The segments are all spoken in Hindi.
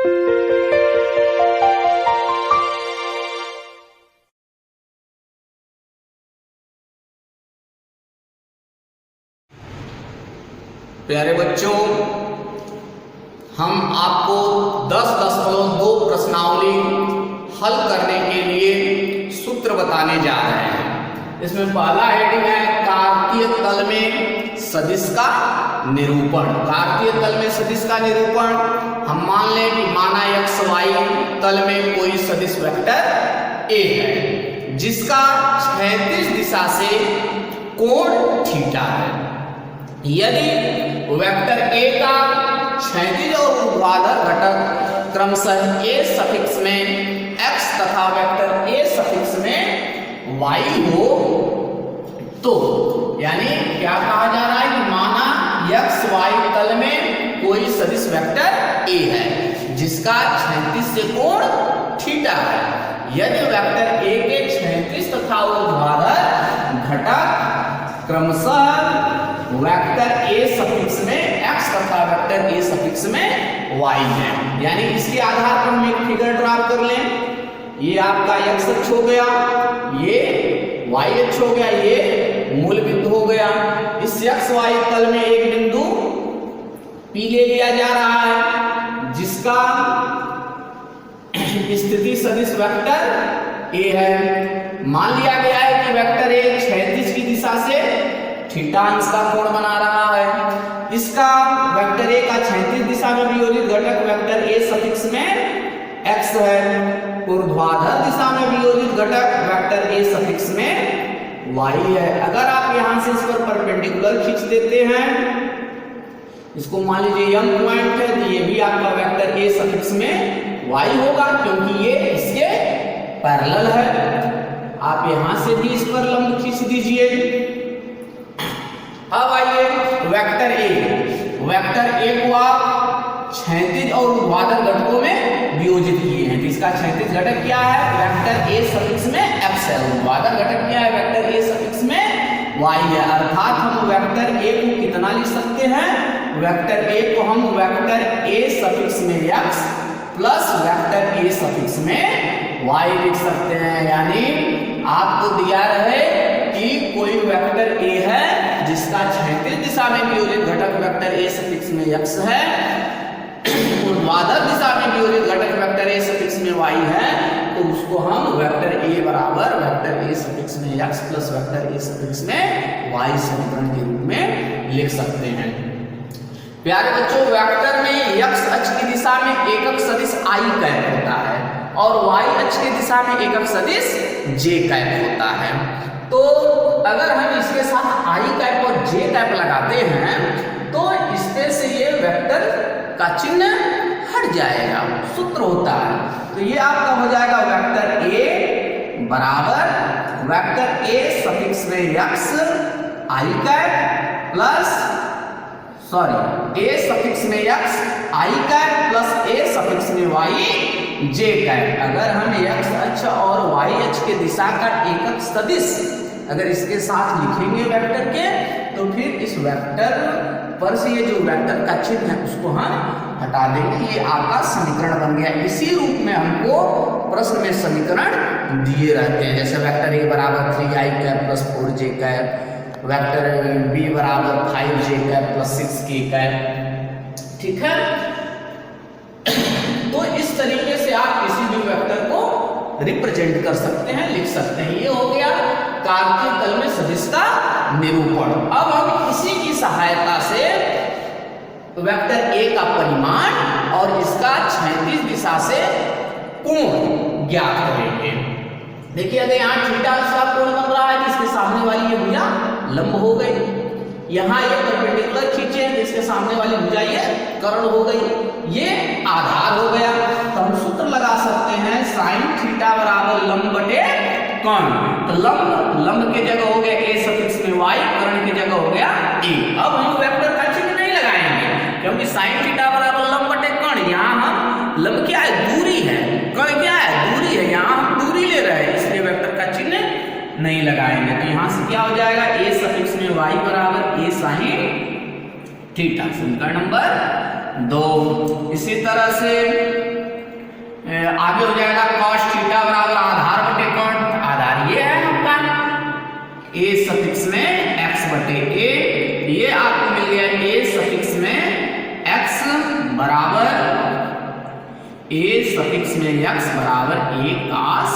प्यारे बच्चों, हम आपको 10.2 प्रश्नावली हल करने के लिए सूत्र बताने जा रहे हैं। इसमें पहला हेडिंग है कार्तीय तल में सदिश का निरूपण। कार्तीय तल में सदिश का निरूपण हम मान लें कि माना XY तल में कोई सदिश वेक्टर A है जिसका क्षैतिज दिशा से कोण थीटा है। यदि वेक्टर A का क्षैतिज और ऊर्ध्वाधर घटक क्रमशः A सफिक्स में x तथा वेक्टर A सफिक्स में y हो, तो यानी क्या कहा जा रहा है कि माना XY तल में कोई सदिश वेक्टर A है जिसका क्षैतिज से कोण थीटा है। यदि वेक्टर A के क्षैतिज तथा ऊर्ध्वाधर घटक क्रमशः वेक्टर A सफिक्स में x तथा वेक्टर A सफिक्स में y है, यानी इसके आधार पर हम एक फिगर ड्रा कर लें। ये आपका x अक्ष हो गया, ये y अक्ष हो गया, ये मूल बिंदु हो गया। इस XY तल में एक बिंदु P ले लिया जा रहा है जिसका स्थिति सदिश वेक्टर A है। मान लिया गया है कि वेक्टर A क्षैतिज की दिशा से थीटा अंश का कोण बना रहा है। इसका वेक्टर A का क्षैतिज दिशा में वियोजित घटक वेक्टर A सफिक्स में x है, ऊर्ध्वाधर दिशा में वियोजित घटक वेक्टर A सफिक्स में y है। अगर आप यहां से इस पर परपेंडिकुलर खींच देते हैं, इसको मान लीजिए m पॉइंट है, तो ये भी आपका वेक्टर A सफिक्स में y होगा क्योंकि ये इसके पैरेलल है। आप यहां से भी इस पर लंब खींच दीजिए। अब आइए वेक्टर A को आप क्षैतिज और ऊर्ध्वाधर घटकों में वियोजित किए हैं, तो इसका क्षैतिज घटक क्या है? वेक्टर A सफिक्स में x है। ऊर्ध्वाधर घटक क्या है? वेक्टर A सफिक्स में y है। अर्थात हम वेक्टर A को कितना लिख सकते हैं? वेक्टर A को हम वेक्टर A सफिक्स में x plus vector A suffix में y लिख सकते हैं। यानी आपको दिया रहे कि कोई वेक्टर A है जिसका क्षैतिज दिशा में वियोजित घटक वेक्टर A सफिक्स में x है, ऊर्ध्वाधर दिशा में वियोजित घटक वेक्टर A सफिक्स में y है, तो उसको हम वेक्टर A बराबर वेक्टर A सफिक्स में x plus vector A suffix में y समीकरण के रूप में लिख सकते हैं। प्यारे बच्चों, वेक्टर में x अक्ष की दिशा में एकक सदिश i कैप होता है और y अक्ष की दिशा में एकक सदिश j कैप होता है। तो अगर हम इसके साथ i कैप और j कैप लगाते हैं तो इसमें से ये वेक्टर का चिन्ह हट जाएगा, सूत्र होता है। तो ये आपका हो जाएगा वेक्टर A बराबर वेक्टर A सफिक्स में x i cap plus A suffix में x i cap plus A suffix में y j कैप। अगर हम x अक्ष और y अक्ष के दिशा का एकक सदिश अगर इसके साथ लिखेंगे वेक्टर के, तो फिर इस वेक्टर पर से ये जो वेक्टर का चिन्ह है उसको हम हटा देंगे। ये आपका समीकरण बन गया। इसी रूप में हमको प्रश्न में समीकरण दिए रहते हैं, जैसे वेक्टर A बराबर 3i cap plus 4j cap, vector B बराबर 5j cap plus 6k cap. ठीक है, तो इस तरीके से आप किसी भी वेक्टर को रिप्रेजेंट कर सकते हैं, लिख सकते हैं। ये हो गया कार्तीय तल में सदिश का निरूपण। अब हम इसी की सहायता से वेक्टर A का परिमाण और इसका क्षैतिज दिशा से कोण ज्ञात करेंगे। देखिए, अगर यहाँ थीटा का कोण बन रहा है तो इसके सामने वाली ये भुजा लंब हो गई। यहाँ ये परपेंडिकुलर खींचे हैं तो इसके सामने वाली भुजा ये कर्ण हो गई, ये आधार हो गया। तो हम सूत्र लगा सकते हैं साइन थीटा बराबर लंब बटे कर्ण। तो लंब के जगह हो गया A सफिक्स में y, कर्ण की जगह हो गया A। अब हम वेक्टर का चिन्ह नहीं लगाएंगे क्योंकि साइन थीटा बराबर लंब बटे कर्ण। यहाँ हम लंब क्या है? दूरी है। कर्ण क्या है? दूरी है। यहाँ हम दूरी ले रहे हैं, इसलिए वेक्टर का चिन्ह नहीं लगाएंगे। तो यहां से क्या हो जाएगा? A सफिक्स में y बराबर A साइन थीटा, समीकरण नंबर 2। इसी तरह से आगे हो जाएगा cos थीटा बराबर आधार बटे कॉट, आधार ये है आपका a सफिक्स में x बटे a, ये आपको मिल गया a सफिक्स में x बराबर a सफिक्स में x बराबर a cos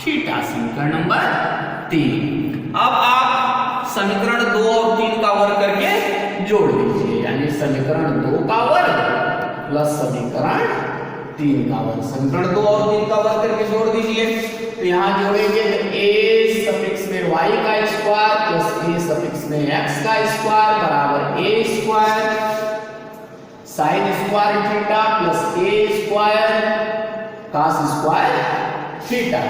थीटा, समीकरण नंबर 3। अब आप समीकरण 2 और 3 का वर्ग करके जोड़ दीजिए, यानी समीकरण 2 का वर्ग प्लस समीकरण 3 का वर्ग, समीकरण 2 और 3 का वर्ग करके जोड़ दीजिए। तो यहाँ जोड़ेंगे तो a सफिक्स में y का स्क्वायर प्लस a सफिक्स में x का स्क्वायर बराबर a square sine square theta plus a square cos square theta.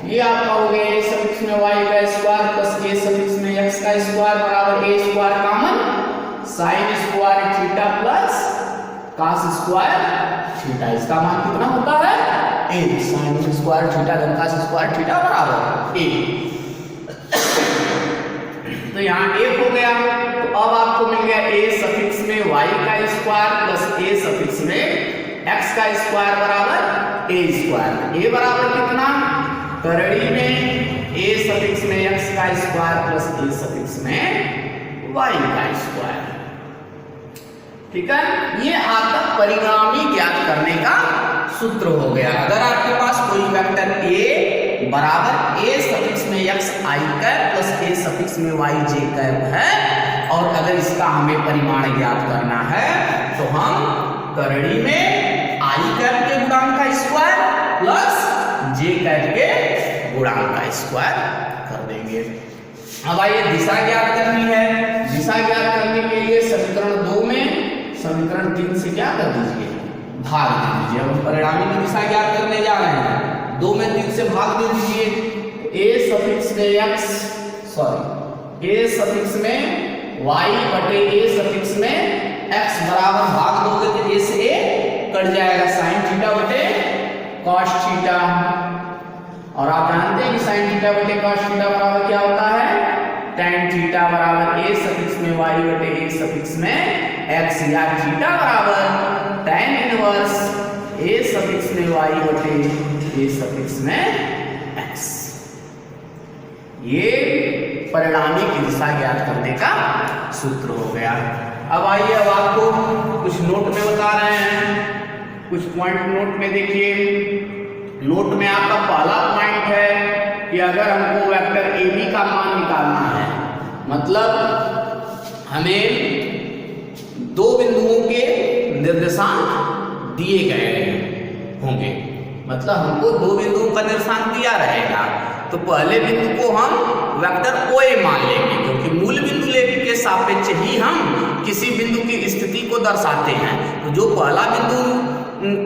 ये आपका हो गया a सफिक्स में y का स्क्वायर प्लस a सफिक्स में x का स्क्वायर बराबर a square common sine square theta plus cos square theta. इसका मान कितना होता है 1, साइन स्क्वायर थीटा धन cos स्क्वायर थीटा बराबर 1। तो यहाँ 1 हो गया, तो अब आपको मिल गया a सफिक्स में y का स्क्वायर प्लस a सफिक्स में x का स्क्वायर बराबर a स्क्वायर। a बराबर कितना, करड़ी में a सफिक्स में x का स्क्वायर प्लस a सफिक्स में y का स्क्वायर। ठीक है, ये आपका परिणामी ज्ञात करने का सूत्र हो गया। अगर आपके पास कोई वेक्टर a बराबर a सफिक्स में x i cap plus a suffix में y j कैप है और अगर इसका हमें परिमाण ज्ञात करना है तो हम करड़ी में i कैप के गुणांक का स्क्वायर प्लस j कैप के गुणांक का स्क्वायर कर देंगे। अब आइए दिशा ज्ञात करनी है। दिशा ज्ञात करने के लिए समीकरण 2 में समीकरण 3 से क्या कर दीजिए, भाग दे दीजिए। अब हम परिणामी की दिशा ज्ञात करने जा रहे हैं, 2 में 3 से भाग दे दीजिए। a सफिक्स में a सफिक्स में y बटे a सफिक्स में x बराबर भाग दोगे तो a से a कट जाएगा, साइन थीटा बटे cos थीटा। और आप जानते हैं कि साइन थीटा बटे cos थीटा बराबर क्या होता है, tan थीटा बराबर a सफिक्स में y बटे a सफिक्स में x, या थीटा बराबर tan इनवर्स a सफिक्स में y बटे a सफिक्स में x। ये परिणामी की दिशा ज्ञात करने का सूत्र हो गया। अब आइए, अब आपको कुछ नोट में बता रहे हैं, कुछ पॉइंट नोट में देखिए। नोट में आपका पहला पॉइंट है कि अगर हमको वेक्टर ए बी का मान निकालना है, मतलब हमें 2 बिंदुओं के निर्देशांक दिए गए होंगे, मतलब हमको 2 बिंदुओं का निर्देशांक दिया रहेगा, तो पहले बिंदु को हम वेक्टर OA मान लेंगे, क्योंकि मूल बिंदु लेने के सापेक्ष ही हम किसी बिंदु की स्थिति को दर्शाते हैं। तो जो पहला बिंदु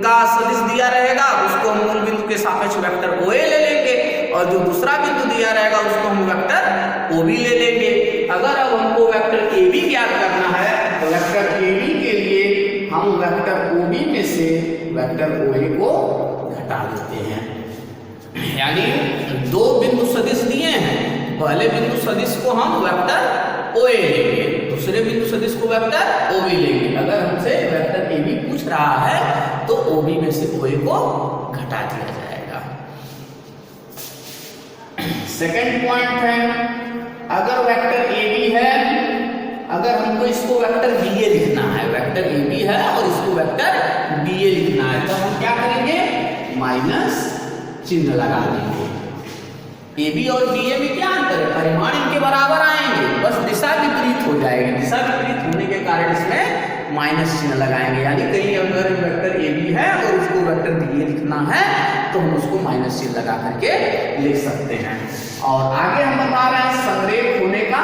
का सदिश दिया रहेगा उसको हम मूल बिंदु के सापेक्ष वेक्टर OA ले लेंगे, और जो दूसरा बिंदु दिया रहेगा उसको हम वेक्टर OB ले लेंगे। अगर अब हमको वेक्टर AB ज्ञात करना है तो वेक्टर AB के लिए हम वेक्टर OB में से वेक्टर OA को घटा देते हैं, यानी 2 बिंदु सदिश दिए हैं, पहले बिंदु सदिश को हम वेक्टर OA लेंगे, दूसरे बिंदु सदिश को वेक्टर OB लेंगे। अगर हमसे वेक्टर AB पूछ रहा है तो OB में से OA को घटा दिया जाएगा। सेकंड पॉइंट है, अगर वेक्टर AB है, अगर हमको इसको वेक्टर BA लिखना है, वेक्टर AB है और इसको वेक्टर BA लिखना है, तो हम क्या करेंगे, माइनस चिन्ह लगा देंगे। AB और BA में क्या अंतर है, परिमाण इनके बराबर आएंगे, बस दिशा विपरीत हो जाएगी। दिशा विपरीत होने के कारण इसमें माइनस चिन्ह लगाएंगे, यानी कहीं अगर वेक्टर AB है और उसको वेक्टर BA लिखना है तो हम उसको माइनस चिन्ह लगा करके लिख सकते हैं। और आगे हम बता रहे हैं संरेख होने का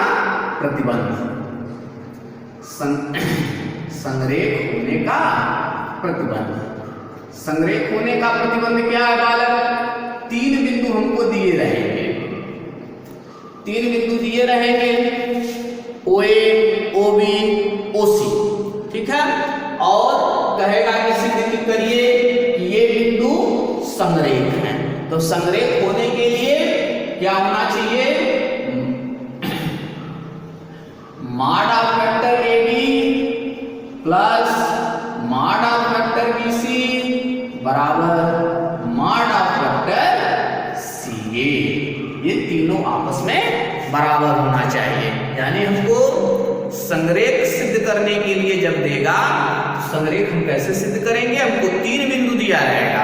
प्रतिबंध। संरेख होने का प्रतिबंध, संरेख होने का प्रतिबंध क्या है बालक, 3 बिंदु हमको दिए रहेंगे, 3 बिंदु दिए रहेंगे, OA, OB, OC, ठीक है, और कहेगा कि सिद्ध करिए कि ये बिंदु संरेख हैं। तो संरेख होने के लिए क्या होना चाहिए, mod of vector AB plus mod of vector BC बराबर तीनों आपस में बराबर होना चाहिए। यानी हमको संरेख सिद्ध करने के लिए जब देगा, संरेख हम कैसे सिद्ध करेंगे? हमको 3 बिंदु दिया रहेगा,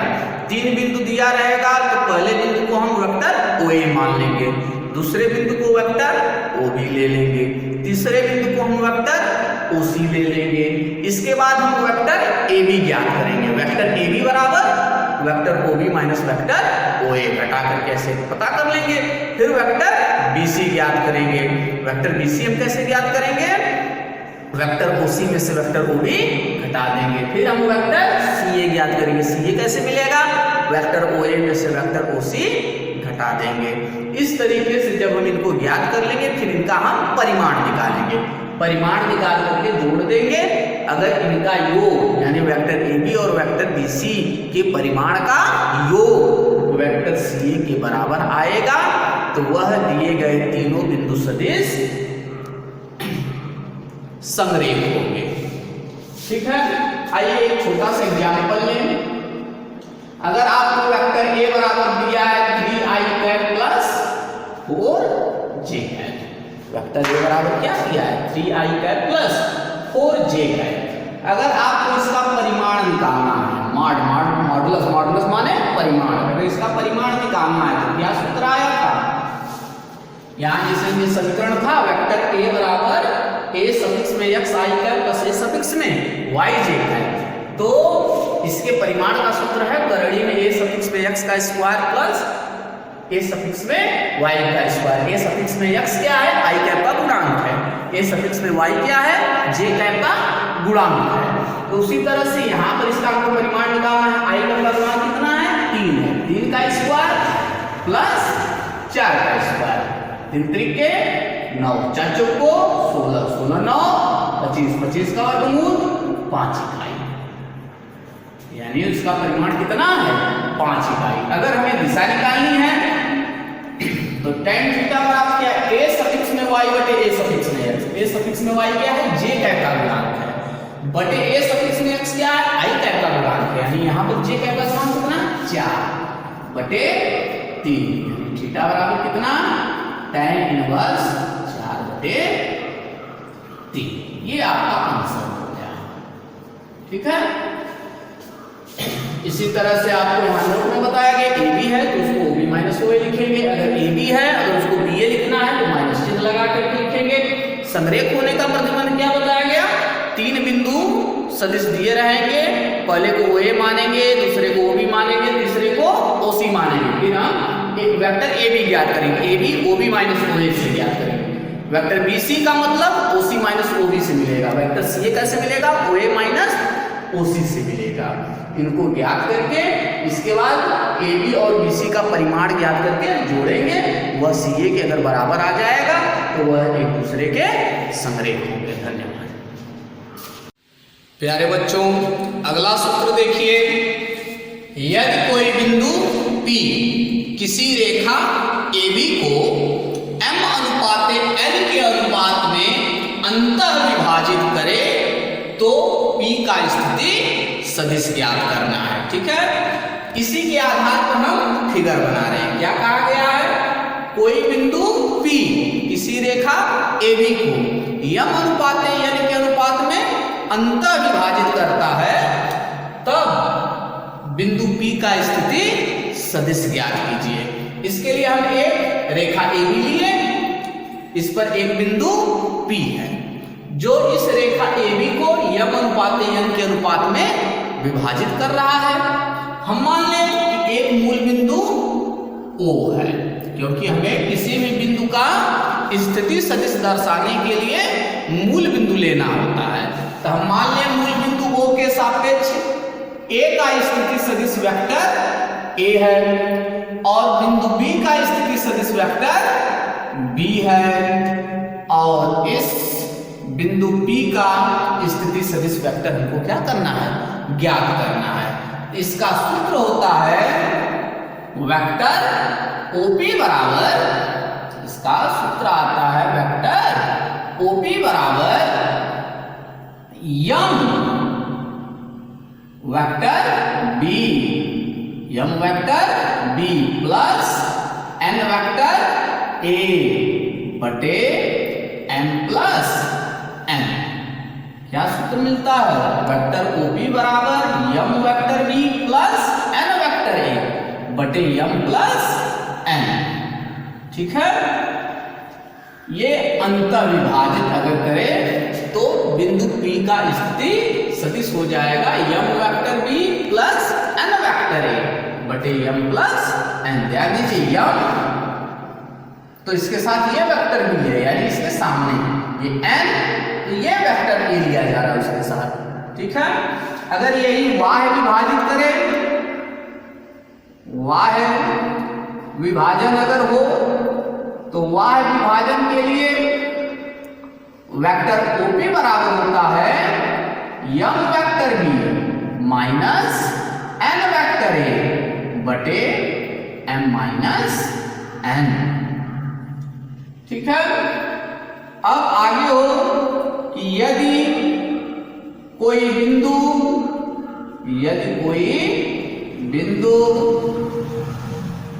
3 बिंदु दिया रहेगा तो पहले बिंदु को हम वेक्टर OA मान लेंगे, दूसरे बिंदु को वेक्टर OB ले लेंगे, तीसरे बिंदु को हम वेक्टर OC ले लेंगे। इसके बाद हम वेक्टर AB ज्ञात करेंगे। वेक्टर AB बराबर vector OB minus vector OA घटा कर कैसे पता कर लेंगे। फिर वेक्टर BC ज्ञात करेंगे। वेक्टर BC हम कैसे ज्ञात करेंगे? वेक्टर OC में से वेक्टर OB घटा देंगे। फिर हम वेक्टर CA ज्ञात करेंगे। CA कैसे मिलेगा? वेक्टर OA में से वेक्टर OC घटा देंगे। इस तरीके से जब हम इनको ज्ञात कर लेंगे फिर इनका हम परिमाण निकालेंगे। परिमाण निकाल करके जोड़ देंगे। अगर इनका योग यानी वेक्टर AB और वेक्टर BC के परिमाण का योग वेक्टर CA के बराबर आएगा तो वह दिए गए तीनों बिंदु सदिश संरेख होंगे। ठीक है, आइए एक छोटा सा एग्जाम्पल लें। अगर आपको वेक्टर A बराबर दिया है 3i cap plus 4j cap, vector A बराबर क्या दिया है? 3i cap plus 4j cap. अगर आपको इसका परिमाण निकालना है, मॉडुलस माने परिमाण, अगर इसका परिमाण निकालना है तो क्या सूत्र आया था? यहाँ जैसे ये समीकरण था वेक्टर A बराबर A सफिक्स में xi cap plus A suffix में yj कैप, तो इसके परिमाण का सूत्र है करड़ी में A सफिक्स में x का स्क्वायर प्लस A सफिक्स में y का स्क्वायर। A सफिक्स में x क्या है? i कैप का गुणांक है। A सफिक्स में y क्या है? j कैप का गुणांक है। तो उसी तरह से यहाँ पर इसका आपको परिमाण निकालना है। i कैप का गुणांक कितना है? 3 है। 3 का स्क्वायर प्लस 4 का स्क्वायर, 3 त्रिके 9, 4 चौको 16, 16 9 25, 25 का वर्गमूल 5 इकाई, यानी उसका परिमाण कितना है? 5 इकाई। अगर हमें दिशा निकालनी है तो tan थीटा बराबर क्या है? A सफिक्स में y बटे A सफिक्स में x। A सफिक्स में y क्या है? j कैप का गुणांक है, बटे A सफिक्स में x क्या है? i कैप का गुणांक है, यानी यहाँ पर j कैप का मान कितना? 4 बटे 3। थीटा बराबर कितना? tan इनवर्स 4 बटे 3। ये आपका आंसर हो गया। ठीक है, इसी तरह से आपको यहाँ नोट में बताया गया AB है तो उसको OB माइनस OA लिखेंगे। अगर AB है अगर उसको BA लिखना है तो माइनस चिन्ह लगा करके लिखेंगे। संरेख होने का प्रतिबंध क्या बताया गया? 3 बिंदु सदिश दिए रहेंगे, पहले को OA मानेंगे, दूसरे को OB मानेंगे, तीसरे को OC मानेंगे। फिर हम एक वेक्टर AB ज्ञात करेंगे। AB OB माइनस OA से ज्ञात करेंगे। वेक्टर BC का मतलब OC माइनस OB से मिलेगा। वेक्टर CA कैसे मिलेगा? OA माइनस OC से मिलेगा। इनको ज्ञात करके इसके बाद AB और BC का परिमाण ज्ञात करके जोड़ेंगे, वह CA के अगर बराबर आ जाएगा तो वह एक दूसरे के संरेख होंगे। धन्यवाद। प्यारे बच्चों, अगला सूत्र देखिए। यदि कोई बिंदु P किसी रेखा AB को m अनुपात n के अनुपात में अंतः विभाजित करे तो P का स्थिति सदिश ज्ञात करना है। ठीक है, इसी के आधार पर हम फिगर बना रहे हैं। क्या कहा गया है? कोई बिंदु P किसी रेखा AB को m अनुपात n के अनुपात में अंतः विभाजित करता है, तब बिंदु P का स्थिति सदिश ज्ञात कीजिए। इसके लिए हम एक रेखा AB लिए, इस पर एक बिंदु P है जो इस रेखा AB को m अनुपात n के अनुपात में विभाजित कर रहा है। हम मान लें कि एक मूल बिंदु O है, क्योंकि हमें किसी भी बिंदु का स्थिति सदिश दर्शाने के लिए मूल बिंदु लेना होता है। तो हम मान लें मूल बिंदु O के सापेक्ष A का स्थिति सदिश वेक्टर A है और बिंदु B का स्थिति सदिश वेक्टर B है, और इस बिंदु P का स्थिति सदिश वेक्टर हमको क्या करना है? ज्ञात करना है। इसका सूत्र होता है वेक्टर OP बराबर, इसका सूत्र आता है वेक्टर OP बराबर m vector B, m vector B plus n vector A बटे एम प्लस एन। क्या सूत्र मिलता है? वेक्टर ओपी बराबर M vector B plus N vector A बटे यम प्लस एन। ठीक है, ये अंतःविभाजित अगर करें तो बिंदु P का स्थिति सदिश हो जाएगा M vector B plus N vector A बटे यम प्लस एन। ध्यान दीजिए यम, तो इसके साथ ये वेक्टर भी है, यानी इसके सामने ये एन, तो ये वेक्टर ए लिया जा रहा है उसके साथ। ठीक है, अगर यही वाह्य विभाजित करें, वाह्य विभाजन अगर हो तो वाह्य विभाजन के लिए वेक्टर ओपी बराबर होता है M vector B minus N vector A बटे एम माइनस एन। ठीक है, अब आगे हो कि यदि कोई बिंदु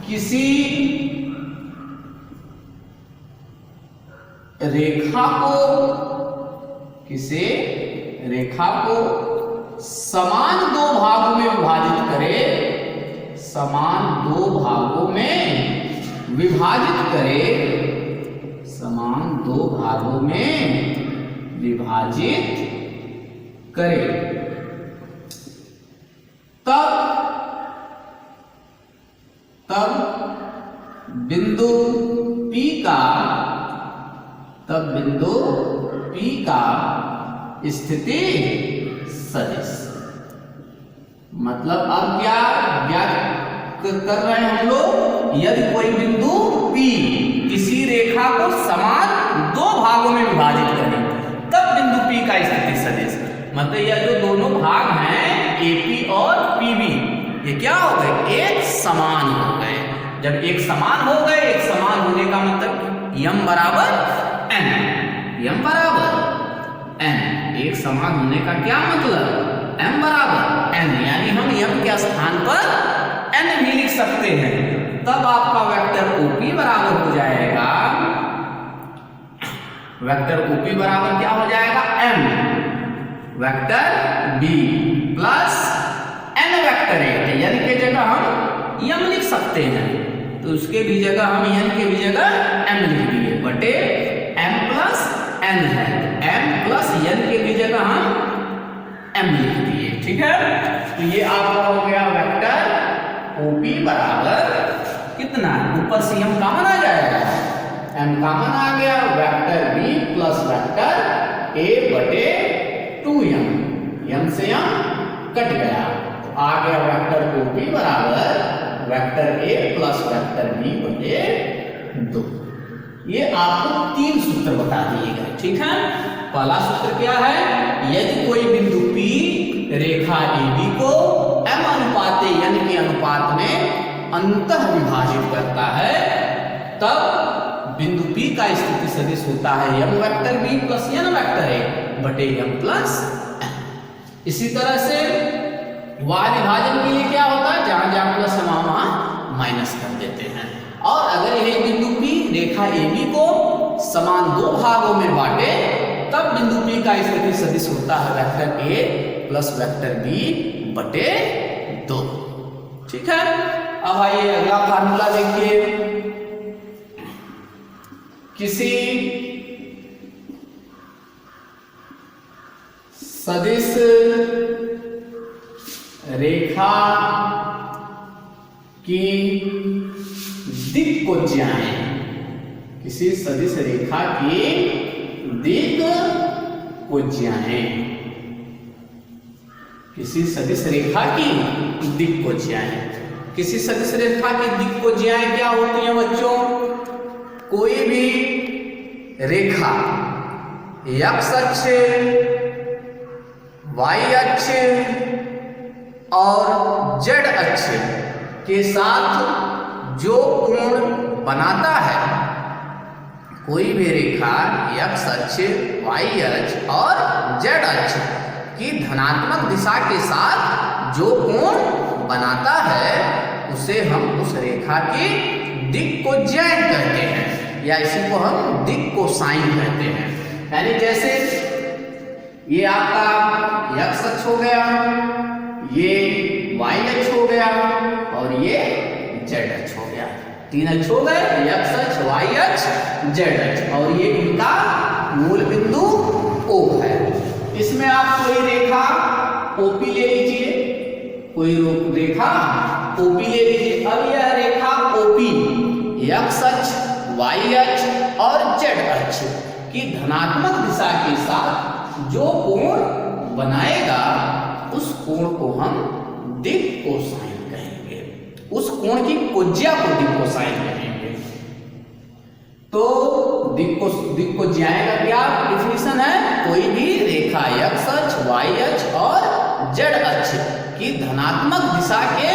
किसी रेखा को समान दो भागों में विभाजित करे, समान दो भागों में विभाजित करे, समान दो भागों में विभाजित करे, तब बिंदु P का स्थिति सदिश। मतलब अब क्या कर रहे हैं हम लोग? यदि कोई बिंदु P किसी रेखा को समान दो भागों में विभाजित करे तब बिंदु P का स्थिति सदिश। मतलब यह जो दोनों भाग हैं AP और PB, ये क्या हो गए? एक समान हो गए। जब एक समान हो गए, एक समान होने का मतलब यम बराबर एन, यम बराबर एन। एक समान होने का क्या मतलब? एम बराबर एन, यानी हम यम के स्थान पर एन भी लिख सकते हैं। तब आपका वेक्टर ओपी बराबर हो जाएगा, वेक्टर ओपी बराबर क्या हो जाएगा? M vector B plus N vector A. यानी कि जगह हम यम लिख सकते हैं, तो उसके भी जगह हम एन के भी जगह एम लिख दिए बटे एम प्लस एन है, एम प्लस एन के भी जगह हम एम लिख दिए। ठीक है, तो ये आपका हो गया वेक्टर ओपी बराबर कितना? ऊपर से एम कॉमन आ जाएगा, एम कॉमन आ गया, vector B plus vector A बटे 2m, एम से एम कट गया, तो आ गया वेक्टर ओपी बराबर vector A plus vector B बटे 2। ये आपको 3 सूत्र बता दिए गए। ठीक है, पहला सूत्र क्या है? यदि कोई बिंदु P रेखा AB को m अनुपात n के अनुपात में अंतः विभाजित करता है, तब बिंदु P का स्थिति सदिश होता है m vector b plus n vector a बटे m प्लस n। इसी तरह से y विभाजन के लिए क्या होता है? जहां जहां प्लस है वहां माइनस कर देते हैं। और अगर यह बिंदु P रेखा AB को समान दो भागों में बांटे, तब बिंदु P का स्थिति सदिश होता है vector A plus vector B बटे 2। ठीक है, अब आइए अगला फार्मूला देखिए। किसी सदिश रेखा की दिक् को ज्याएं, किसी सदिश रेखा की दिक् को ज्याएं, किसी सदिश रेखा की दिक् को ज्याएं। किसी सदिश रेखा की दिक् को ज्याएं क्या होती है बच्चों? कोई भी रेखा x अक्ष, y अक्ष और z अक्ष के साथ जो कोण बनाता है, कोई भी रेखा x अक्ष, y अक्ष और z अक्ष की धनात्मक दिशा के साथ जो कोण बनाता है, उसे हम उस रेखा की दिक् को ज्याएं कहते हैं। या इसी को हम दिक कोसाइन कहते हैं। यानी जैसे ये आपका x अक्ष हो गया, ये y अक्ष हो गया और ये z अक्ष हो गया। 3 अक्ष हो गए, x अक्ष, y अक्ष, z अक्ष, और ये इनका मूल बिंदु O है। इसमें आप कोई रेखा OP ले लीजिए, कोई रेखा OP ले लीजिए। अब यह रेखा OP x अक्ष, y अक्ष और z अक्ष की धनात्मक दिशा के साथ जो कोण बनाएगा उस कोण को हम दिक कोसाइन कहेंगे। उस कोण की कोज्या को दिक कोसाइन कहेंगे। तो दिक को ज्याय का क्या डिफिनेशन है? कोई भी रेखा x अक्ष, y अक्ष और z अक्ष की धनात्मक दिशा के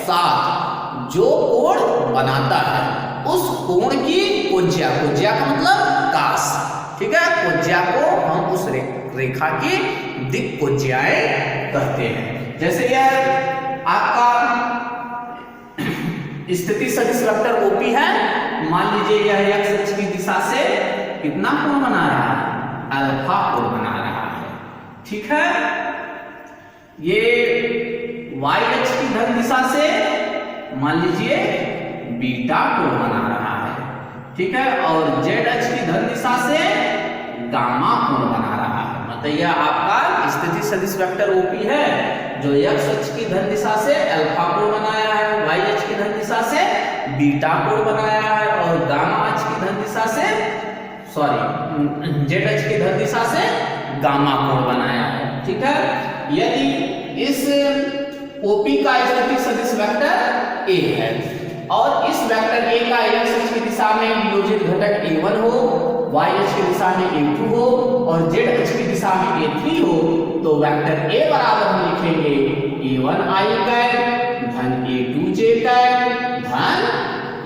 साथ जो कोण बनाता है उस कोण की कोज्या, कोज्या का मतलब कास, ठीक है, कोज्या को हम उस रेखा की दिक कोज्याएं कहते हैं। जैसे यह आपका स्थिति सदिश वेक्टर OP है, मान लीजिए यह x अक्ष की दिशा से कितना कोण बना रहा है? अल्फा कोण बना रहा है, ठीक है। ये y अक्ष की धन दिशा से मान लीजिए बीटा कोण बना रहा है, ठीक है, और z अक्ष की धन दिशा से गामा कोण बना रहा है। मतलब यह आपका स्थिति सदिश वेक्टर OP है जो x अक्ष की धन दिशा से अल्फा कोण बनाया है, y अक्ष की धन दिशा से बीटा कोण बनाया है और गामा अक्ष की धन दिशा से z अक्ष की धन दिशा से गामा कोण बनाया है, ठीक है। यदि इस OP का स्थिति सदिश वेक्टर A है और इस वेक्टर A का x अक्ष की दिशा में वियोजित घटक A1 हो, y अक्ष की दिशा में A2 हो और z अक्ष की दिशा में A3 हो, तो वेक्टर A बराबर हम लिखेंगे A1i कैप धन A2j कैप धन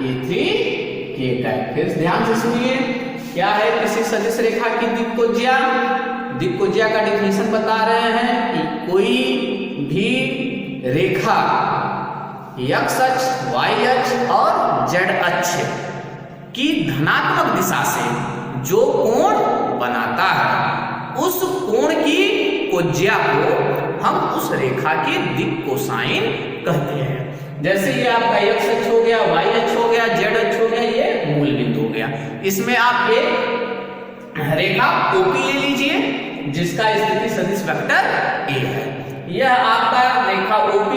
A3k कैप। फिर ध्यान से सुनिए, क्या है किसी सदिश रेखा की दिक कोज्या? दिक कोज्या का डिफिनेशन बता रहे हैं कि कोई भी रेखा x अक्ष, y अक्ष और z अक्ष की धनात्मक दिशा से जो कोण बनाता है उस कोण की कोज्या को हम उस रेखा की दिक कोसाइन कहते हैं। जैसे ये आपका x अक्ष हो गया, y अक्ष हो गया, z अक्ष हो गया, ये मूल बिंदु हो गया। इसमें आप एक रेखा OP ले लीजिए जिसका स्थिति सदिश वेक्टर A है। यह आपका रेखा OP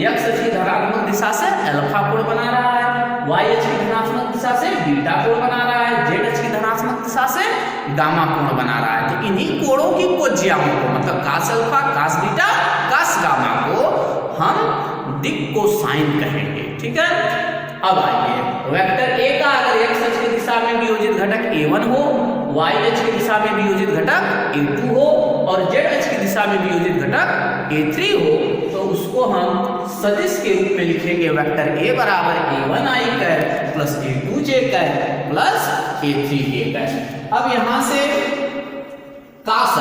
x अक्ष की धनात्मक दिशा से अल्फा कोण बना रहा है, y अक्ष की धनात्मक दिशा से बीटा कोण बना रहा है, z अक्ष की धनात्मक दिशा से गामा कोण बना रहा है। तो इन्हीं कोणों की कोज्याओं को मतलब कास अल्फा, कास बीटा, कास गामा को हम दिक कोसाइन कहेंगे, ठीक है। अब आइए वेक्टर A का अगर x अक्ष की दिशा में वियोजित घटक A1 हो, y अक्ष की दिशा में वियोजित घटक A2 हो और z अक्ष की दिशा में वियोजित घटक A3 हो, तो उसको हम सदिश के रूप में लिखेंगे वेक्टर A बराबर A1i cap plus A2j cap plus A3k cap. अब यहां से कास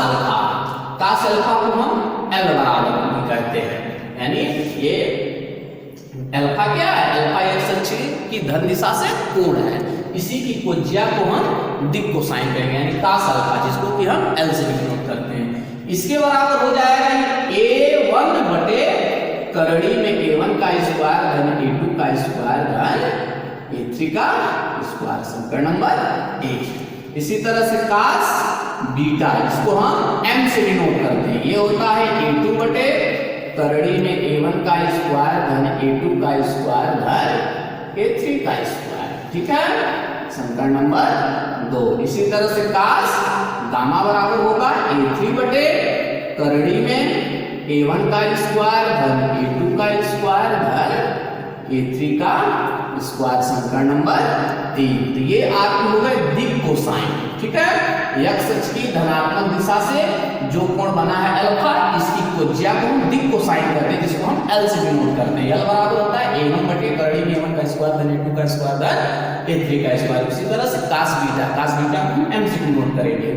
अल्फा को हम L बराबर कहते हैं, यानी ये अल्फा क्या है? अल्फा x अक्ष की धन दिशा से कोण है, इसी की कोज्या को हम दिक कोसाइन कहेंगे, यानी कास अल्फा, जिसको कि हम L से डिनोट करते हैं। इसके बराबर हो जाएगा A1 बटे करड़ी में A1 का स्क्वायर धन A2 का स्क्वायर धन A3 का स्क्वायर, समीकरण नंबर 1। इसी तरह से कास बीटा, इसको हम M से डिनोट करते हैं, ये होता है A2 बटे करड़ी में A1 का स्क्वायर धन A2 का स्क्वायर धन A3 का स्क्वायर, ठीक है, समीकरण नंबर 2। इसी तरह से कास गामा बराबर होगा A3 बटे करड़ी में A1 का स्क्वायर धन A2 का स्क्वायर धन A3 का स्क्वायर, समीकरण नंबर 3। तो ये आपके हो गए दिक कोसाइन, ठीक है। x अक्ष की धनात्मक दिशा से जो कोण बना है अल्फा, इसकी कोज्या को हम दिक कोसाइन करते हैं, जिसको हम L से डिनोट करते हैं। L बराबर होता है A1 बटे करड़ी में A1 का स्क्वायर धन A2 का स्क्वायर धन A3 का स्क्वायर। इसी तरह से कास बीटा को हम M से डिनोट करेंगे,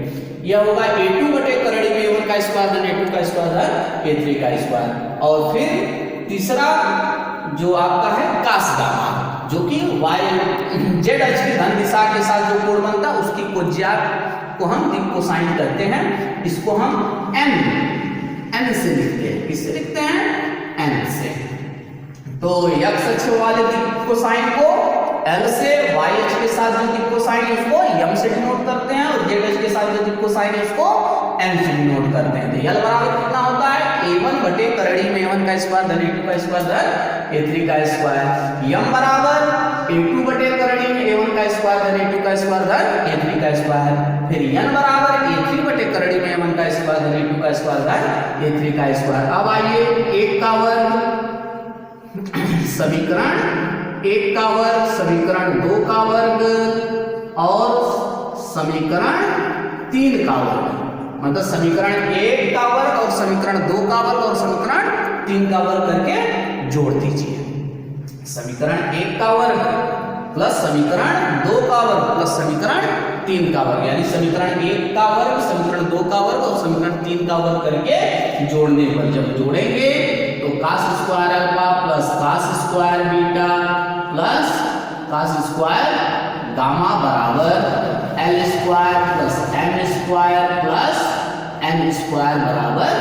यह होगा A2 बटे करड़ी में A1 का स्क्वायर धन A2 का स्क्वायर धन A3 का स्क्वायर। और फिर तीसरा जो आपका है कास गामा, जो कि y z अक्ष की धन दिशा के साथ जो कोण बनता है उसकी कोज्यात को हम दिक् कोसाइन करते हैं। इसको हम n से लिखते हैं। किससे लिखते हैं? n से। तो x अक्ष वाले दिक् कोसाइन को L से, y अक्ष के साथ जो दिक् कोसाइन है उसको m से डिनोट करते हैं और z अक्ष के साथ जो दिक् कोसाइन है उसको n से डिनोट करते हैं। तो L बराबर कितना होता है? a1 बटे करड़ी में a1 का स्क्वायर धन a2 का स्क्वायर धन a3 का स्क्वायर। m बराबर a2 बटे करड़ी में a1 का स्क्वायर धन a2 का स्क्वायर धन a3 का स्क्वायर। फिर n बराबर a3 बटे करड़ी में a1 का स्क्वायर धन a2 का स्क्वायर धन a3 का स्क्वायर। अब आइए 1 का वर्ग समीकरण 1 का वर्ग, समीकरण 2 का वर्ग और समीकरण 3 का वर्ग, मतलब समीकरण 1 का वर्ग और समीकरण 2 का वर्ग और समीकरण 3 का वर्ग करके जोड़ दीजिए। समीकरण 1 का वर्ग प्लस समीकरण 2 का वर्ग प्लस समीकरण 3 का वर्ग, यानी समीकरण 1 का वर्ग, समीकरण 2 का वर्ग और समीकरण 3 का वर्ग करके जोड़ने पर जब जोड़ेंगे तो cos square alpha plus cos square beta plus cos square gamma बराबर L square plus M square plus N square बराबर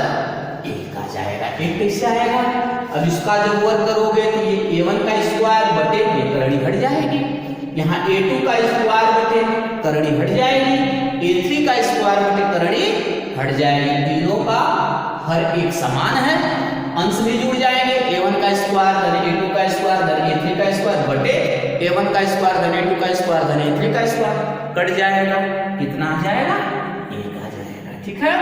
1 आ जाएगा। 1 कैसे आएगा? अब इसका जब वर्ग करोगे तो ये a1 का स्क्वायर बटे ये करड़ी हट जाएगी, यहाँ a2 का स्क्वायर बटे करड़ी हट जाएगी, a3 का स्क्वायर बटे करड़ी हट जाएगी। तीनों का हर एक समान है, अंश भी जुड़ जाएंगे। a1 का स्क्वायर धन a2 का स्क्वायर धन a3 का स्क्वायर बटे a1 का स्क्वायर धन a2 का स्क्वायर धन a3 का स्क्वायर कट जाएगा। कितना आ जाएगा? 1 आ जाएगा। ठीक है।